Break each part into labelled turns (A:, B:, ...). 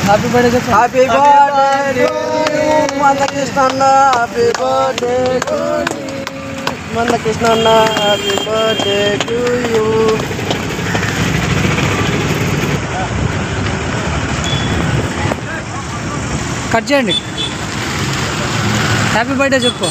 A: Happy birthday happy birthday Mandakrishna అన్న happy birthday to Mandakrishna అన్న happy birthday to you cut చేయండి happy birthday చెప్పు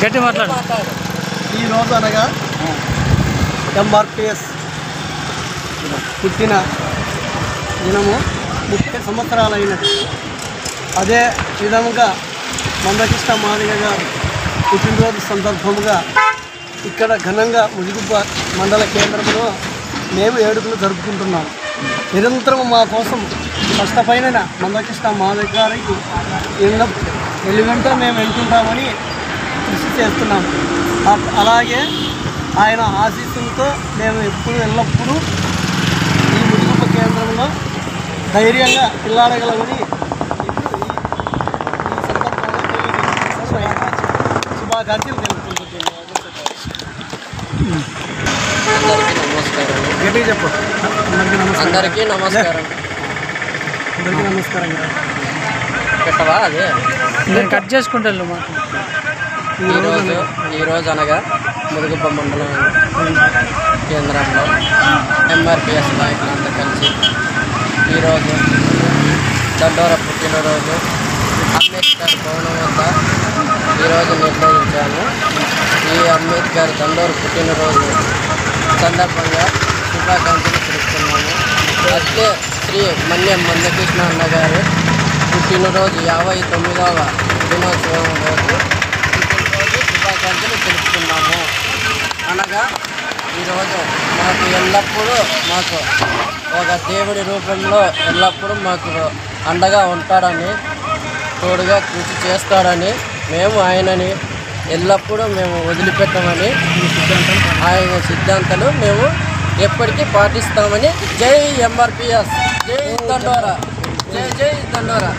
A: గట్టి మాట్లాడు
B: ఈరోజు అనగా ఎంఆర్పిఎస్ పుట్టిన దినము 30 సంవత్సరాలైనది. అదే విధముగా మందకృష్ణ మాదిగ గారు పుట్టినరోజు సందర్భముగా ఇక్కడ ఘనంగా ముజిగుబ్బ మండల కేంద్రంలో మేము వేడుకలు జరుపుకుంటున్నాము. నిరంతరం మా కోసం కష్టపైన మందకృష్ణ మాదిగ గారికి ఎలుగంట మేము వెళ్తుంటామని కృషి చేస్తున్నాము. అలాగే ఆయన ఆశీస్సులతో మేము ఎల్లప్పుడూ ఈ ముజిగుబ్బ కేంద్రంలో ధైర్యంగా పిల్లాడగలమని శుభాకాంక్షలు తెలుపుకుంటున్నాను.
A: అందరికీ నమస్కారం. పెట్టవా అదే నేను కట్ చేసుకుంటాను. ఈరోజు అనగా మురుగుబ్బ మండలం కేంద్రంలో ఎంఆర్పిఎస్ నాయకులంతా కలిసి ఈరోజు దండోర పుట్టినరోజు అంబేద్కర్ భవనం వద్ద ఈరోజు నిర్ణయించాము. ఈ అంబేద్కర్ దండోర పుట్టినరోజు సందర్భంగా శుభాకాంక్షలు తెలుపుతున్నాము. అట్లే శ్రీ మన్యం మందకృష్ణ అన్న గారు పుట్టినరోజు 59వ దినోత్సవం రోజు శుభాకాంక్షలు తెలుపుతున్నాము. అనగా ఈరోజు మాకు ఎల్లప్పుడూ మాకు ఒక దేవుడి రూపంలో ఎల్లప్పుడూ మాకు అండగా ఉంటాడని తోడుగా కృషి చేస్తాడని మేము ఆయనని ఎల్లప్పుడూ మేము వదిలిపెట్టమని ఆయన సిద్ధాంతాలు మేము ఎప్పటికీ పాటిస్తామని జై ఎంఆర్పిఎస్, జై దండోరా, జై జై దండోరా.